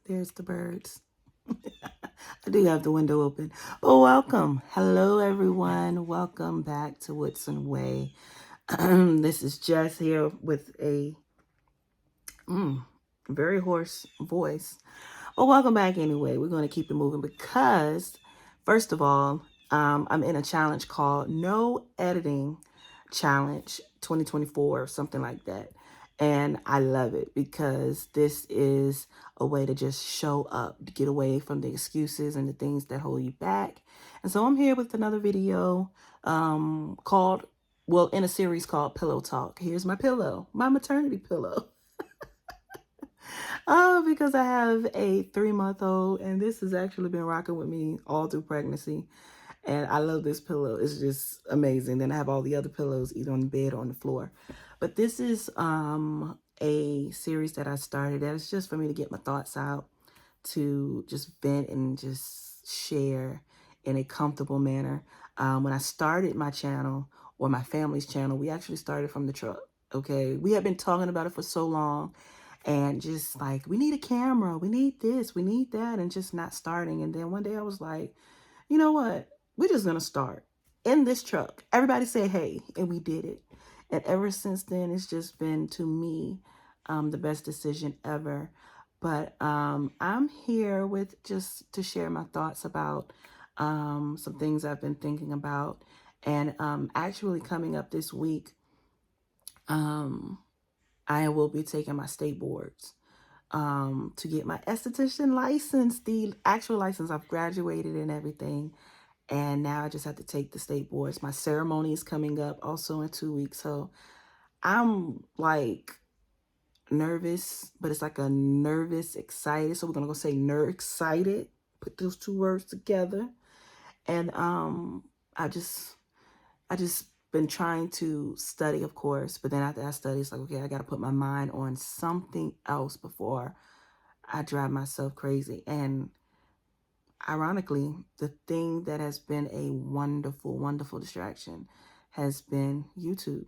There's the birds. I do have the window open. But welcome. Hello, everyone. Welcome back to Woodson Way. This is Jess here with a very hoarse voice. But welcome back anyway. We're going to keep it moving because, first of all, I'm in a challenge called No Editing Challenge 2024 or something like that. And I love it because this is a way to just show up, to get away from the excuses and the things that hold you back. And so I'm here with another video called, well, in a series called Pillow Talk. Here's my pillow, my maternity pillow. Oh, because I have a 3-month-old, and this has actually been rocking with me all through pregnancy. And I love this pillow. It's just amazing. Then I have all the other pillows either on the bed or on the floor. But this is a series that I started that is just for me to get my thoughts out, to just vent and just share in a comfortable manner. When I started my channel, or my family's channel, we actually started from the truck. Okay, we had been talking about it for so long, and just like, we need a camera, we need this, we need that, and just not starting. And then one day I was like, you know what? We're just gonna start in this truck. Everybody say hey, and we did it. And ever since then, it's just been, to me, the best decision ever. But I'm here with just to share my thoughts about some things I've been thinking about. And actually coming up this week, I will be taking my state boards to get my esthetician license, the actual license. I've graduated and everything. And now I just have to take the state boards. My ceremony is coming up also in 2 weeks. So I'm like nervous, but it's like a nervous, excited. So we're going to go say nerve excited. Put those two words together. And I just been trying to study, of course, but then after I study, it's like, okay, I got to put my mind on something else before I drive myself crazy. And ironically, the thing that has been a wonderful, wonderful distraction has been YouTube.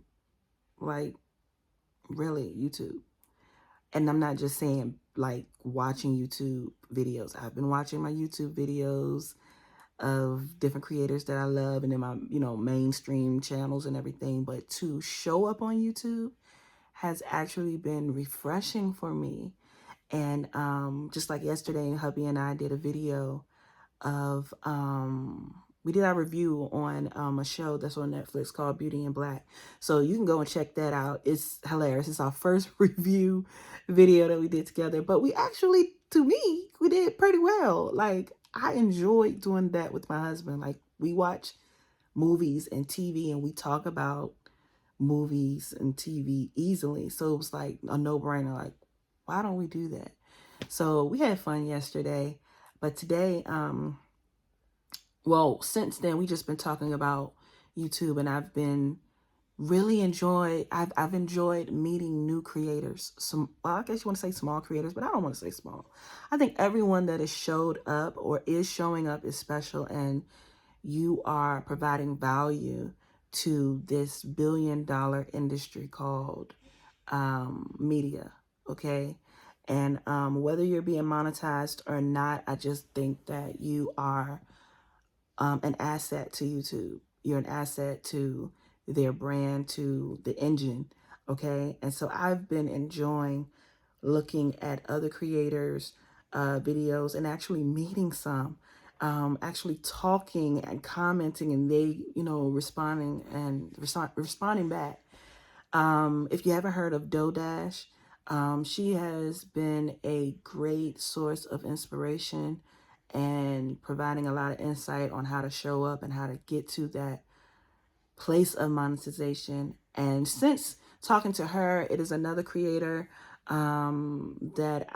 Like, really, YouTube. And I'm not just saying like watching YouTube videos. I've been watching my YouTube videos of different creators that I love, and then my, mainstream channels and everything. But to show up on YouTube has actually been refreshing for me. And just like yesterday, hubby and I did a video of we did our review on a show that's on Netflix called Beauty in Black. So you can go and check that out. It's hilarious. It's our first review video that we did together. But we actually, to me, we did pretty well. Like, I enjoyed doing that with my husband. Like, we watch movies and TV and we talk about movies and TV easily. So it was like a no-brainer. Like, why don't we do that? So we had fun yesterday. But today, well, since then, we just been talking about YouTube, and I've been really I've enjoyed meeting new creators. Well, I guess you want to say small creators, but I don't want to say small. I think everyone that has showed up or is showing up is special, and you are providing value to this billion-dollar industry called media. Okay. And whether you're being monetized or not, I just think that you are an asset to YouTube. You're an asset to their brand, to the engine. Okay. And so I've been enjoying looking at other creators' videos and actually meeting some, actually talking and commenting, and they, responding and responding back. If you haven't heard of Dodash, she has been a great source of inspiration and providing a lot of insight on how to show up and how to get to that place of monetization. And since talking to her, it is another creator that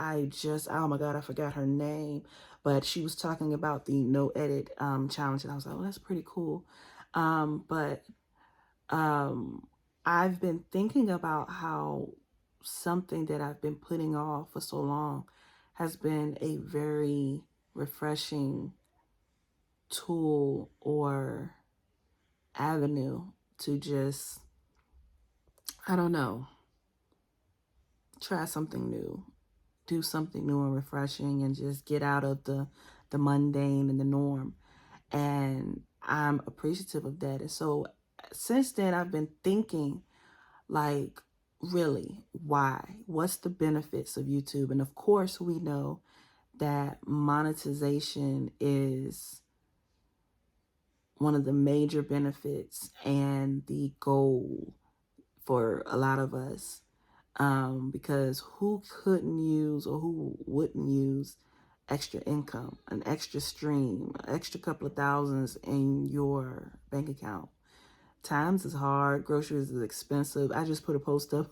oh my God, I forgot her name, but she was talking about the no edit challenge, and I was like, oh, that's pretty cool. But I've been thinking about how something that I've been putting off for so long has been a very refreshing tool or avenue to just, I don't know, try something new. do something new and refreshing and just get out of the mundane and the norm. And I'm appreciative of that. And so since then, I've been thinking, like, really, why? What's the benefits of YouTube? And of course, we know that monetization is one of the major benefits and the goal for a lot of us. Because who couldn't use or who wouldn't use extra income, an extra stream, an extra couple of thousands in your bank account? Times is hard. Groceries is expensive. I just put a post up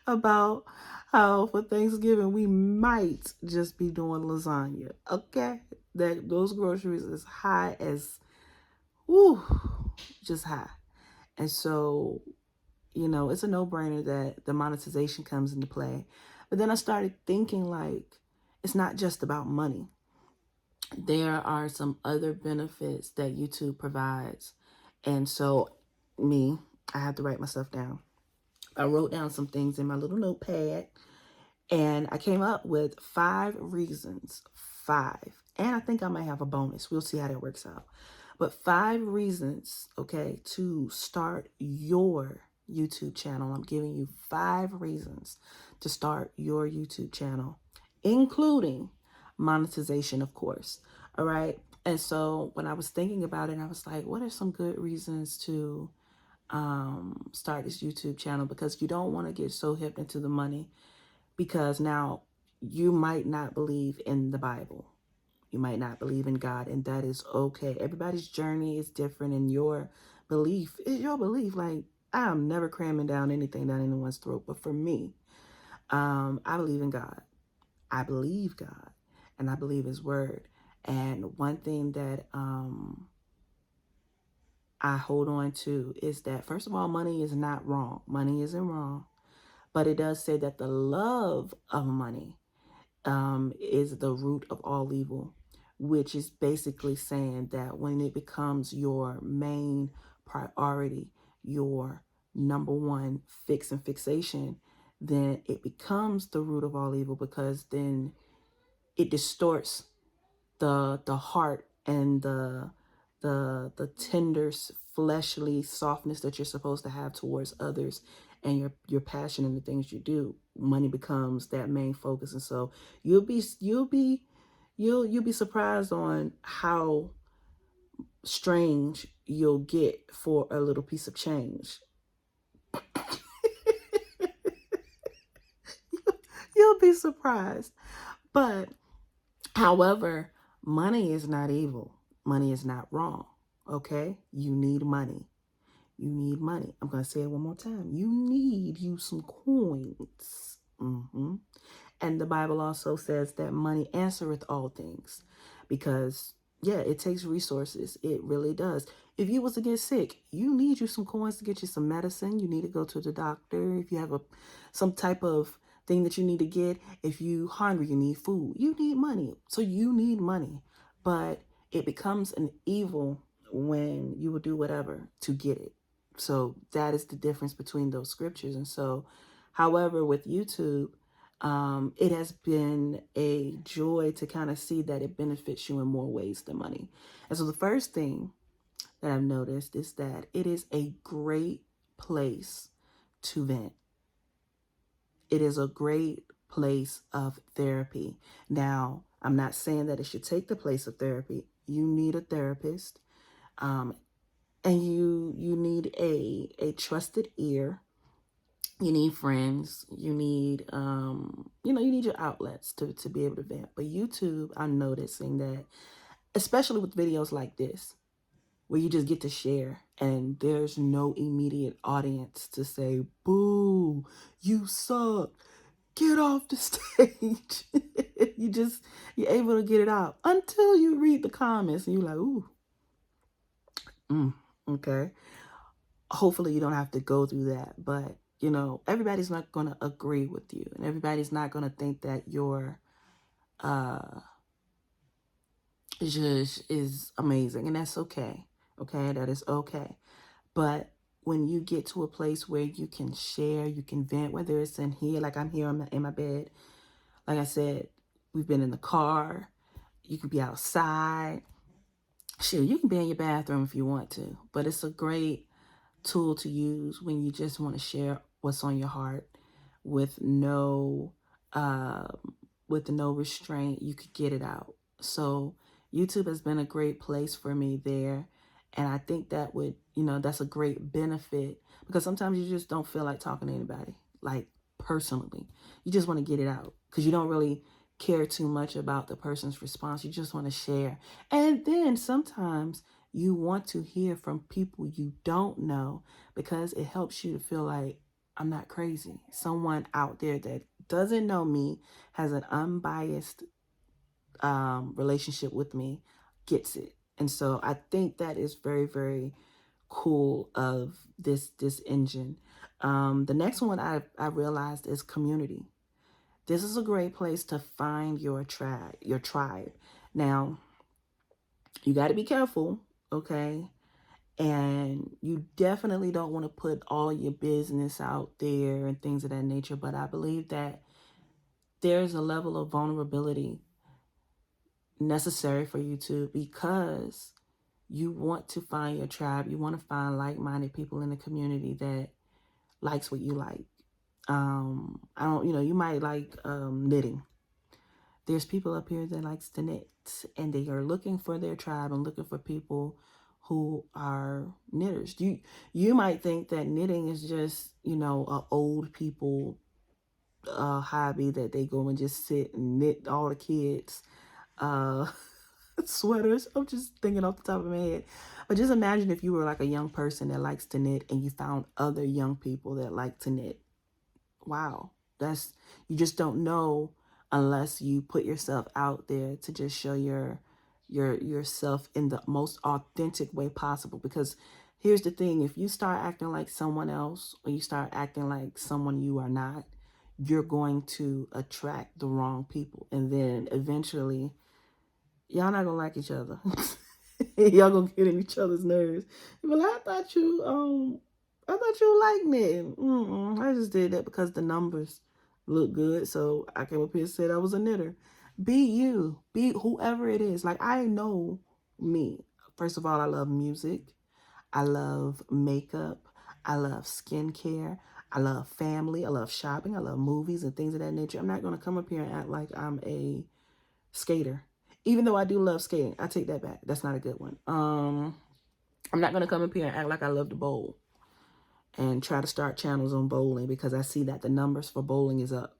about how for Thanksgiving we might just be doing lasagna. Okay, that those groceries is high as, whoo, just high. And so, it's a no-brainer that the monetization comes into play. But then I started thinking, like, it's not just about money. There are some other benefits that YouTube provides. And so I had to write my stuff down. I wrote down some things in my little notepad, and I came up with 5 reasons. 5. And I think I might have a bonus. We'll see how that works out. But 5 reasons, okay, to start your YouTube channel. I'm giving you 5 reasons to start your YouTube channel, including monetization, of course. All right. And so when I was thinking about it, I was like, what are some good reasons to start this YouTube channel? Because you don't want to get so hip into the money, because now you might not believe in the Bible. You might not believe in God, and that is okay. Everybody's journey is different, and your belief is your belief. Like, I'm never cramming down anything down anyone's throat. But for me, I believe in God. I believe God, and I believe His word. And one thing that I hold on to is that, first of all, money is not wrong. Money isn't wrong. But it does say that the love of money is the root of all evil, which is basically saying that when it becomes your main priority, your number one fix and fixation, then it becomes the root of all evil, because then it distorts the heart and the tender fleshly softness that you're supposed to have towards others, and your passion in the things you do. Money becomes that main focus. And so you'll be surprised on how strange you'll get for a little piece of change. You'll be surprised. But however, money is not evil. Money is not wrong. Okay? You need money. You need money. I'm going to say it one more time. You need some coins. And the Bible also says that money answereth all things, because, yeah, it takes resources. It really does. If you was to get sick, you need you some coins to get you some medicine. You need to go to the doctor. If you have some type of thing that you need to get, if you hungry, you need food. You need money. So you need money. But it becomes an evil when you will do whatever to get it. So that is the difference between those scriptures. And so, however, with YouTube, it has been a joy to kind of see that it benefits you in more ways than money. And so the first thing that I've noticed is that it is a great place to vent. It is a great place of therapy. Now, I'm not saying that it should take the place of therapy. You need a therapist, and you need a trusted ear. You need friends. You need you need your outlets to be able to vent. But YouTube, I'm noticing that, especially with videos like this, where you just get to share and there's no immediate audience to say, boo, you suck, get off the stage. You're able to get it out until you read the comments and you're like, ooh, okay. Hopefully you don't have to go through that. But, everybody's not going to agree with you, and everybody's not going to think that your just is amazing. And that's okay. Okay, that is okay. But when you get to a place where you can share, you can vent, whether it's in here, like I'm here in my bed, Like I said, we've been in the car. You could be outside. Sure, you can be in your bathroom if you want to, but it's a great tool to use when you just want to share what's on your heart with no restraint. You could get it out. So YouTube has been a great place for me there, and I think that would, that's a great benefit, because sometimes you just don't feel like talking to anybody, like personally. You just want to get it out because you don't really care too much about the person's response. You just want to share. And then sometimes you want to hear from people you don't know, because it helps you to feel like, I'm not crazy. Someone out there that doesn't know me, has an unbiased relationship with me, gets it. And so I think that is very, very cool of this engine. The next one I realized is community. This is a great place to find your tribe. Now, you got to be careful, okay? And you definitely don't want to put all your business out there and things of that nature. But I believe that there's a level of vulnerability necessary for you to, because you want to find your tribe. You want to find like-minded people in the community that likes what you like. You might like knitting. There's people up here that likes to knit, and they are looking for their tribe and looking for people who are knitters. You might think that knitting is just, a old people hobby that they go and just sit and knit all the kids sweaters. I'm just thinking off the top of my head. But just imagine if you were like a young person that likes to knit and you found other young people that like to knit. Wow. You just don't know unless you put yourself out there to just show yourself in the most authentic way possible. Because here's the thing, if you start acting like someone else, or you start acting like someone you are not, you're going to attract the wrong people. And then eventually, y'all not gonna like each other. Y'all gonna get in each other's nerves. You're like, I thought you liked knitting. I just did that because the numbers look good. So I came up here and said I was a knitter. Be you. Be whoever it is. Like, I know me. First of all, I love music. I love makeup. I love skincare. I love family. I love shopping. I love movies and things of that nature. I'm not going to come up here and act like I'm a skater. Even though I do love skating. I take that back. That's not a good one. I'm not going to come up here and act like I love to bowl and try to start channels on bowling because I see that the numbers for bowling is up.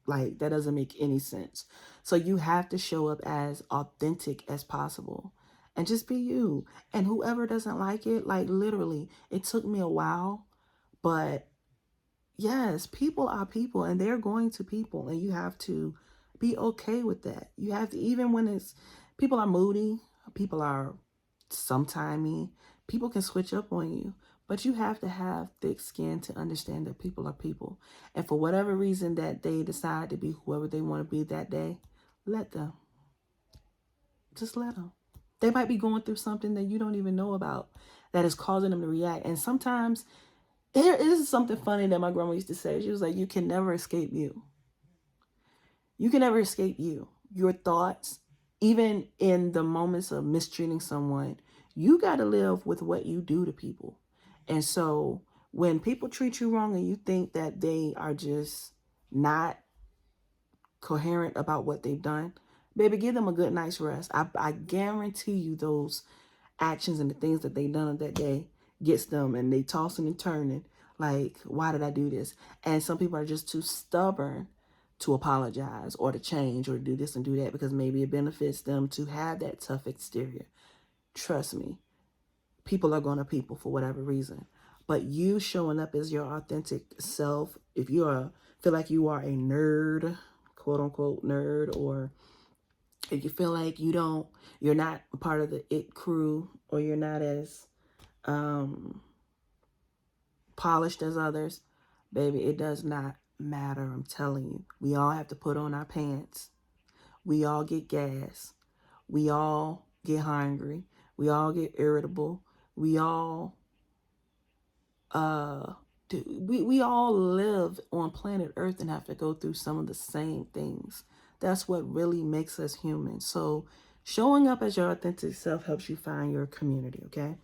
Like, that doesn't make any sense. So you have to show up as authentic as possible and just be you. And whoever doesn't like it, like, literally, it took me a while, but yes, people are people and they're going to people, and you have to be okay with that. You have to, even when people are moody, people are sometimey, people can switch up on you. But you have to have thick skin to understand that people are people. And for whatever reason that they decide to be whoever they want to be that day, let them. Just let them. They might be going through something that you don't even know about that is causing them to react. And sometimes, this is something funny that my grandma used to say. She was like, you can never escape you. You can never escape you. Your thoughts, even in the moments of mistreating someone, you got to live with what you do to people. And so when people treat you wrong and you think that they are just not coherent about what they've done, baby, give them a good night's rest. I guarantee you those actions and the things that they done that day gets them, and they tossing and turning like, why did I do this? And some people are just too stubborn to apologize or to change or do this and do that because maybe it benefits them to have that tough exterior. Trust me, people are going to people for whatever reason. But you showing up as your authentic self, if you feel like you are a nerd, quote unquote nerd, or if you feel like you're not a part of the it crew, or you're not as polished as others, baby, it does not matter. I'm telling you, we all have to put on our pants. We all get gas. We all get hungry. We all get irritable. We all we all live on planet Earth and have to go through some of the same things. That's what really makes us human. So showing up as your authentic self helps you find your community, okay?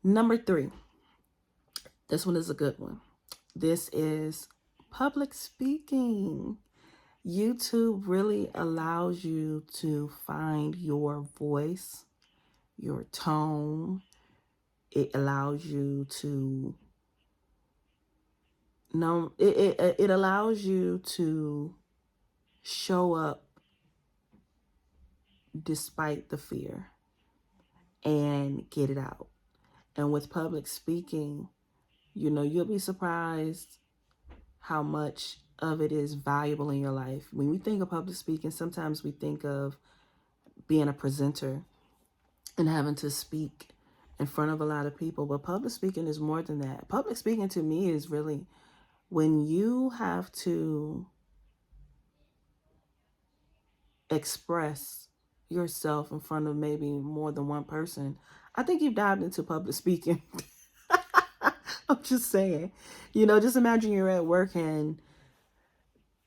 Number 3, this one is a good one. This is public speaking. YouTube really allows you to find your voice, your tone. It allows you to know, it allows you to show up despite the fear and get it out. And with public speaking, you'll be surprised how much of it is valuable in your life. When we think of public speaking, sometimes we think of being a presenter and having to speak in front of a lot of people. But public speaking is more than that. Public speaking to me is really when you have to express yourself in front of maybe more than one person. I think you've dived into public speaking. I'm just saying, just imagine you're at work and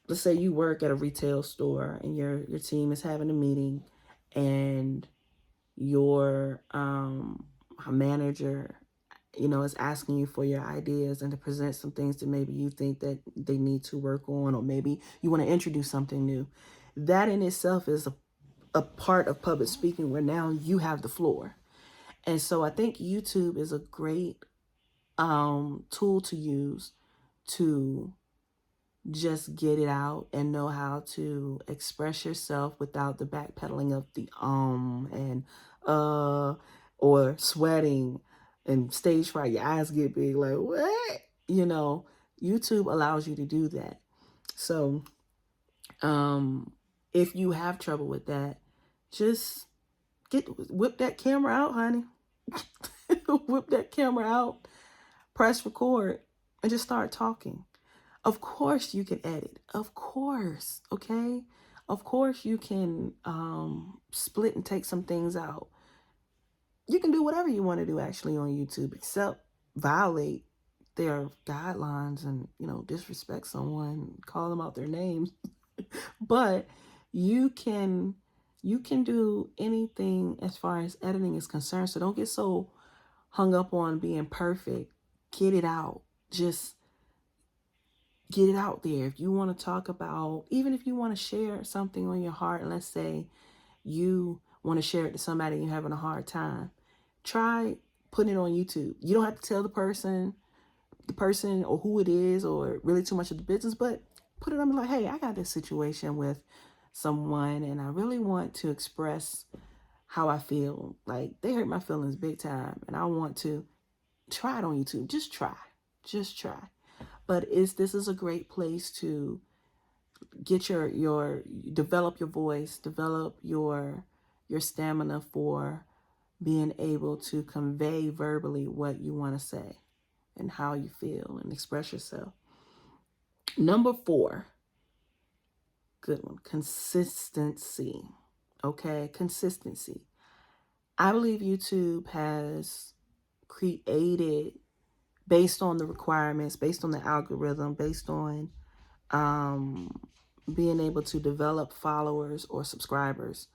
let's say you work at a retail store and your team is having a meeting and your manager, is asking you for your ideas and to present some things that maybe you think that they need to work on, or maybe you want to introduce something new. That in itself is a part of public speaking where now you have the floor. And so I think YouTube is a great tool to use to just get it out and know how to express yourself without the backpedaling of the and or sweating and stage fright. Your eyes get big, like what? YouTube allows you to do that. So if you have trouble with that, just whip that camera out, honey. Whip that camera out, press record, and just start talking. Of course you can edit. Of course, okay? Of course you can split and take some things out. You can do whatever you want to do actually on YouTube except violate their guidelines and, disrespect someone, call them out their names. But you can do anything as far as editing is concerned. So don't get so hung up on being perfect. Get it out. Just get it out there. If you want to talk about, even if you want to share something on your heart, and let's say you want to share it to somebody and you're having a hard time, try putting it on YouTube. You don't have to tell the person or who it is or really too much of the business, but put it on like, hey, I got this situation with someone and I really want to express how I feel. Like they hurt my feelings big time and I want to try it on YouTube. Just try. But this is a great place to get your develop your voice, develop your stamina for being able to convey verbally what you want to say and how you feel and express yourself. Number 4, good one, consistency. Okay, consistency. I believe YouTube has created, based on the requirements, based on the algorithm, based on being able to develop followers or subscribers.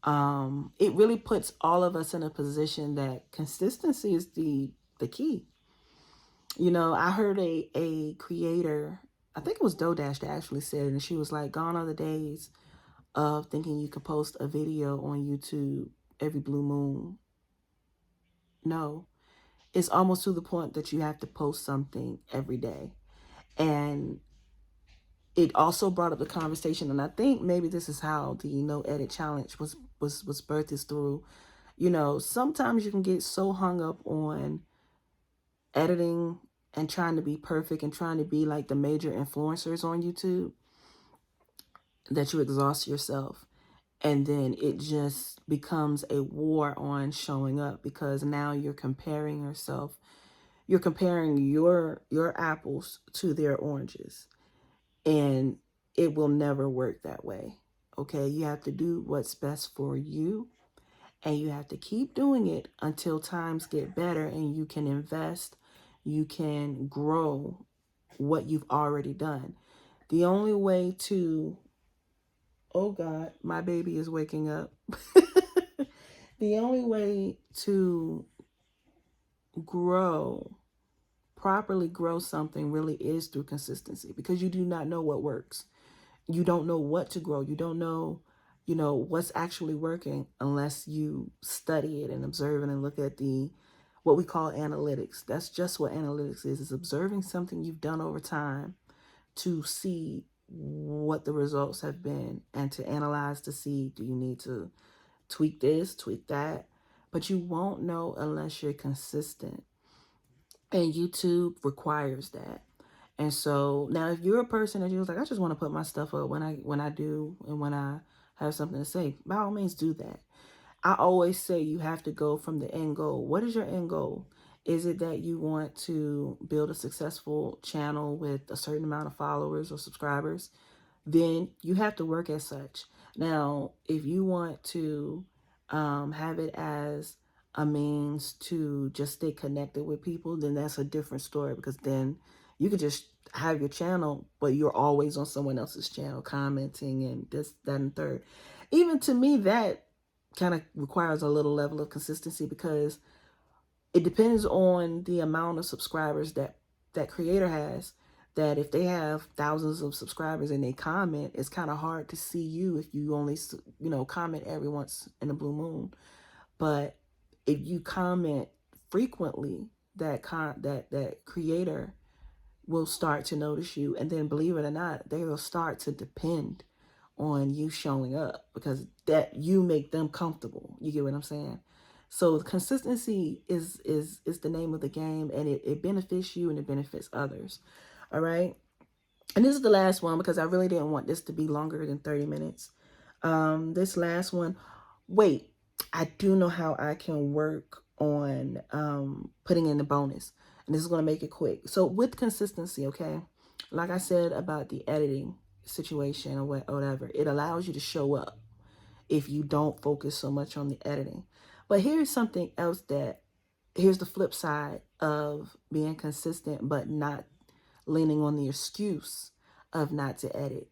It really puts all of us in a position that consistency is the key. I heard a creator, I think it was Dodash that actually said it, and she was like, gone are the days of thinking you could post a video on YouTube every blue moon. No, it's almost to the point that you have to post something every day. And it also brought up the conversation, and I think maybe this is how the no edit challenge was birthed, is through, sometimes you can get so hung up on editing and trying to be perfect and trying to be like the major influencers on YouTube that you exhaust yourself. And then it just becomes a war on showing up, because now you're comparing yourself. You're comparing your apples to their oranges. And it will never work that way. Okay, you have to do what's best for you. And you have to keep doing it until times get better and you can invest, you can grow what you've already done. The only way to Oh God, my baby is waking up. The only way to grow, properly grow something really is through consistency, because you do not know what works. You don't know what to grow. You don't know, what's actually working unless you study it and observe it and look at the what we call analytics. That's just what analytics is. It's observing something you've done over time to see what the results have been and to analyze to see, do you need to tweak this, tweak that? But you won't know unless you're consistent. And YouTube requires that. And so now if you're a person that you're like, I just want to put my stuff up when I do and when I have something to say, by all means do that. I always say you have to go from the end goal. What is your end goal? Is it that you want to build a successful channel with a certain amount of followers or subscribers? Then you have to work as such. Now, if you want to have it as a means to just stay connected with people, then that's a different story, because then you could just have your channel, but you're always on someone else's channel commenting and this, that, and third. Even to me, that kind of requires a little level of consistency, because it depends on the amount of subscribers that creator has. That if they have thousands of subscribers and they comment, it's kind of hard to see you if you only comment every once in a blue moon. But if you comment frequently, that creator will start to notice you, and then believe it or not, they will start to depend on you showing up, because that you make them comfortable. You get what I'm saying? So consistency is the name of the game, and it benefits you and it benefits others. All right. And this is the last one, because I really didn't want this to be longer than 30 minutes. This last one, wait, I do know how I can work on putting in the bonus. And this is going to make it quick. So with consistency, okay, like I said about the editing situation or whatever, it allows you to show up if you don't focus so much on the editing. But here's something else here's the flip side of being consistent but not leaning on the excuse of not to edit.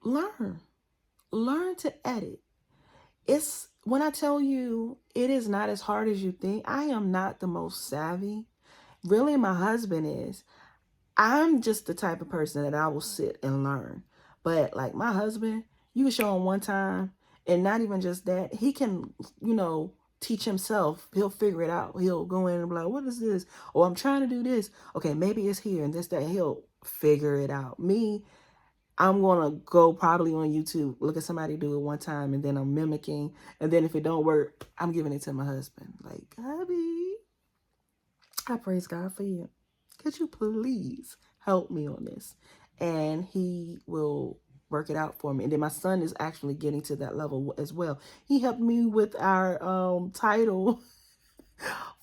Learn to edit. It's when I tell you it is not as hard as you think. I am not the most savvy. Really, my husband is. I'm just the type of person that I will sit and learn. But like my husband, you can show him one time, and not even just that, he can, teach himself. He'll figure it out. He'll go in and be like, what is this? Oh, I'm trying to do this. Okay, maybe it's here and this, that. He'll figure it out. Me, I'm going to go probably on YouTube, look at somebody do it one time, and then I'm mimicking. And then if it don't work, I'm giving it to my husband. Like, hubby, I praise God for you. Could you please help me on this? And he will work it out for me. And then my son is actually getting to that level as well. He helped me with our title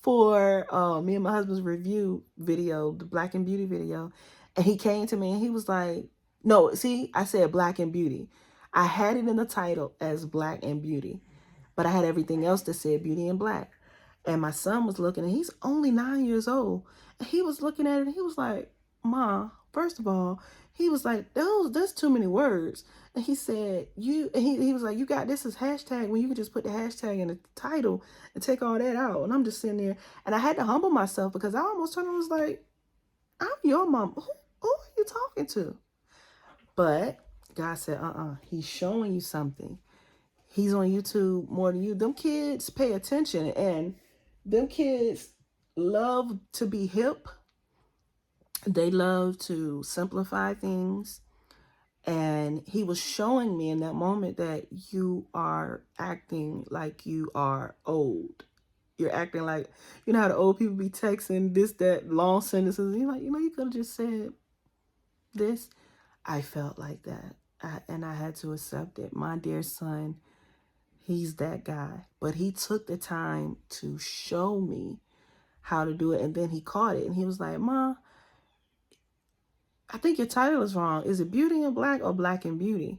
for me and my husband's review video, the Black and Beauty video. And he came to me and he was like, no, see, I said Black and Beauty. I had it in the title as Black and Beauty, but I had everything else that said Beauty and Black. And my son was looking, and he's only 9 years old. And he was looking at it, and he was like, Ma, first of all, he was like, that's too many words. And he said, he was like, you got this as hashtag when you could just put the hashtag in the title and take all that out. And I'm just sitting there, and I had to humble myself, because I almost turned and was like, I'm your mom. Who are you talking to? But God said, he's showing you something. He's on YouTube more than you. Them kids pay attention, and them kids love to be hip. They love to simplify things. And he was showing me in that moment that you are acting like you are old. You're acting like, how the old people be texting this, that, long sentences. You're like, you could have just said this. I felt like that. And I had to accept it. My dear son, he's that guy. But he took the time to show me how to do it. And then he caught it. And he was like, Ma, I think your title is wrong. Is it Beauty and Black or Black and Beauty?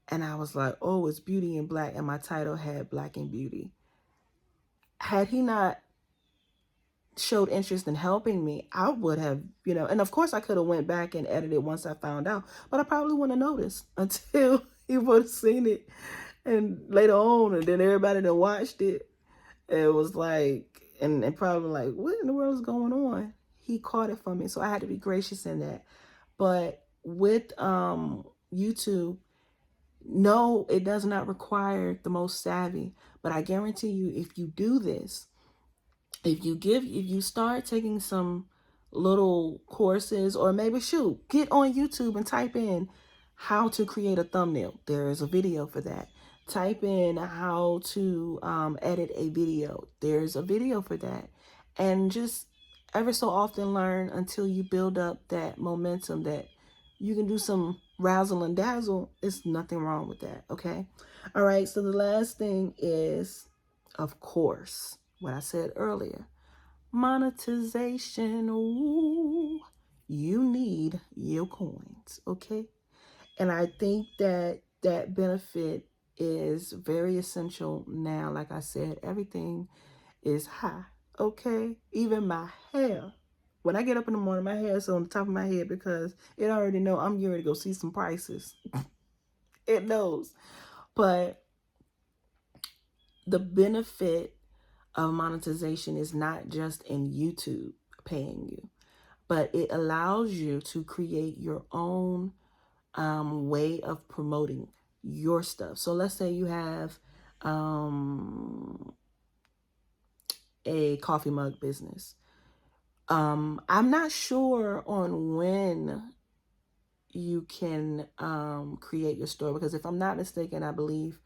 And I was like, oh, it's Beauty and Black. And my title had Black and Beauty. Had he not showed interest in helping me, I would have, and of course I could have went back and edited once I found out, but I probably wouldn't have noticed until He would have seen it and later on, and then everybody that watched it, it was like, and probably like, what in the world is going on? He caught it from me, so I had to be gracious in that. But with YouTube, no, it does not require the most savvy. But I guarantee you, if you do this, if you start taking some little courses, or maybe shoot, get on YouTube and type in how to create a thumbnail. There is a video for that. Type in how to edit a video. There's a video for that. And just ever so often learn until you build up that momentum that you can do some razzle and dazzle. It's nothing wrong with that. Okay. All right. So the last thing is, of course, what I said earlier, monetization. Ooh, you need your coins. Okay. And I think that that benefit is very essential now. Like I said, everything is high. Okay. Even my hair. When I get up in the morning, my hair is on the top of my head because it already know I'm getting ready to go see some prices. It knows. But the benefit of monetization is not just in YouTube paying you, but it allows you to create your own way of promoting your stuff. So let's say you have a coffee mug business. I'm not sure on when you can create your store, because if I'm not mistaken, I believe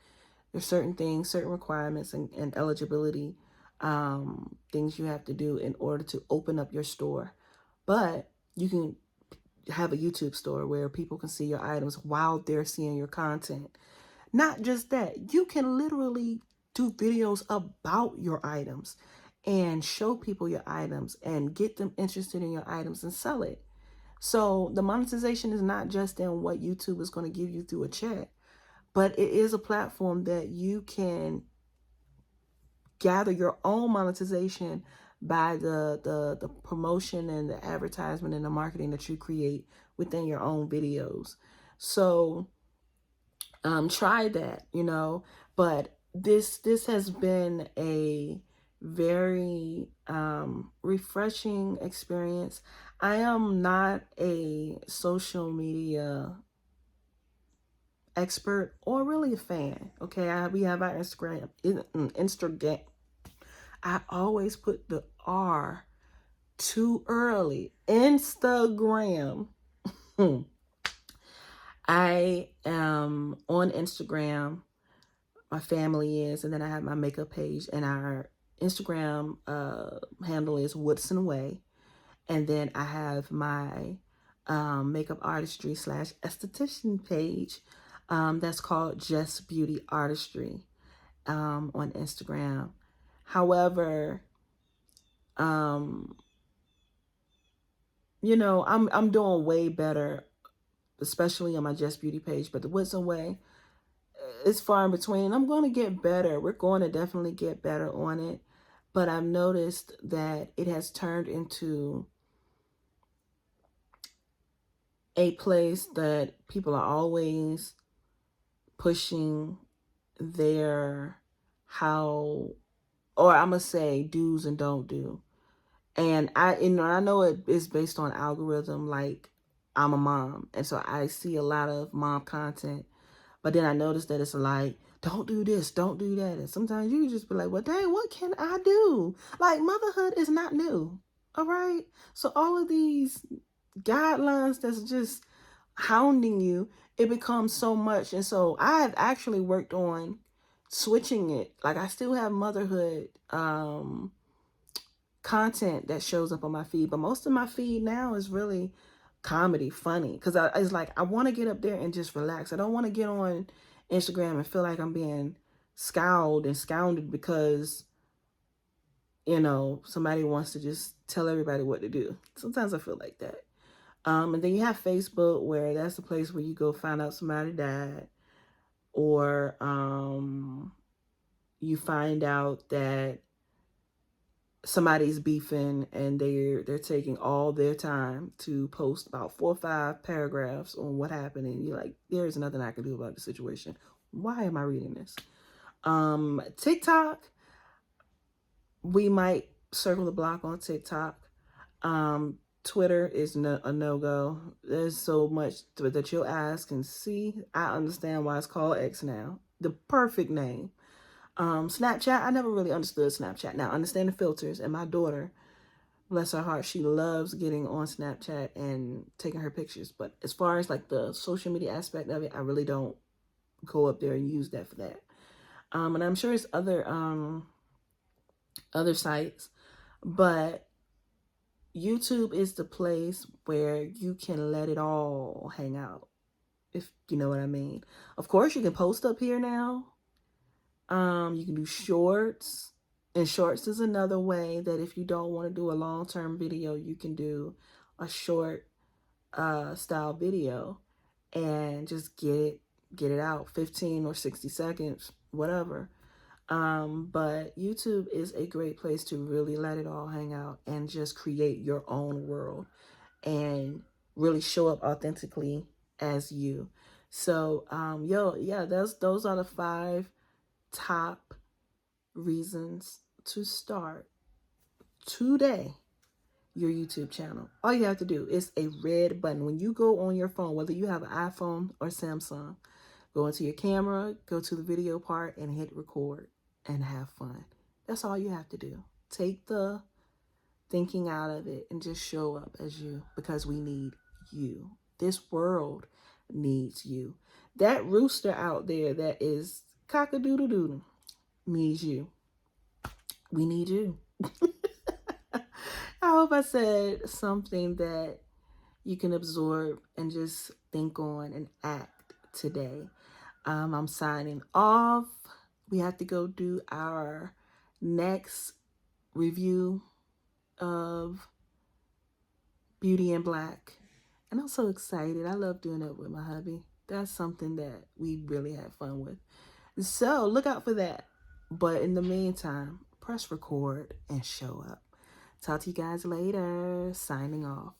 there's certain things, certain requirements and eligibility things you have to do in order to open up your store. But you can have a YouTube store where people can see your items while they're seeing your content. Not just that, you can literally do videos about your items and show people your items and get them interested in your items and sell it. So the monetization is not just in what YouTube is going to give you through a check, but it is a platform that you can gather your own monetization by the promotion and the advertisement and the marketing that you create within your own videos. So try that, but this has been a very refreshing experience. I am not a social media expert or really a fan. Okay, we have our Instagram. I always put the R too early. Instagram. I am on Instagram. My family is, and then I have my makeup page, and our Instagram handle is Woodson Way. And then I have my makeup artistry / esthetician page that's called Just Beauty Artistry on Instagram. However, I'm doing way better, especially on my Just Beauty page. But the Woodson Way, it's far in between. I'm going to get better. We're going to definitely get better on it. But I've noticed that it has turned into a place that people are always pushing their I'm gonna say do's and don't do. And I know it is based on algorithm. Like, I'm a mom, and so I see a lot of mom content. But then I noticed that it's like, don't do this, don't do that. And sometimes you just be like, well, dang, what can I do? Like, motherhood is not new. All right. So all of these guidelines that's just hounding you, it becomes so much. And so I've actually worked on switching it. Like, I still have motherhood content that shows up on my feed, but most of my feed now is really comedy, funny, because it's like I want to get up there and just relax. I don't want to get on Instagram and feel like I'm being scowled and scounded because somebody wants to just tell everybody what to do. Sometimes I feel like that. And then you have Facebook, where that's the place where you go find out somebody died, or you find out that somebody's beefing and they're taking all their time to post about 4 or 5 paragraphs on what happened, and you're like, there's nothing I can do about the situation. Why am I reading this? TikTok, we might circle the block on TikTok. Twitter is a no-go. There's so much that you'll ask and see. I understand why it's called X now. The perfect name. Snapchat, I never really understood Snapchat. Now, I understand the filters, and my daughter, bless her heart, she loves getting on Snapchat and taking her pictures. But as far as like the social media aspect of it, I really don't go up there and use that for that. And I'm sure it's other sites, but YouTube is the place where you can let it all hang out, if you know what I mean. Of course, you can post up here now. You can do shorts, and shorts is another way that if you don't want to do a long-term video, you can do a short style video and just get it out, 15 or 60 seconds, whatever. But YouTube is a great place to really let it all hang out and just create your own world and really show up authentically as you. So, yeah, those are the 5 top reasons to start today your YouTube channel. All you have to do is a red button. When you go on your phone, whether you have an iPhone or Samsung, go into your camera, go to the video part, and hit record and have fun. That's all you have to do. Take the thinking out of it and just show up as you, because we need you. This world needs you. That rooster out there that is cock-a-doodle-doodle needs you. We need you. I hope I said something that you can absorb and just think on and act today. I'm signing off. We have to go do our next review of Beauty in Black. And I'm so excited. I love doing it with my hubby. That's something that we really had fun with. So look out for that. But in the meantime, press record and show up. Talk to you guys later. Signing off.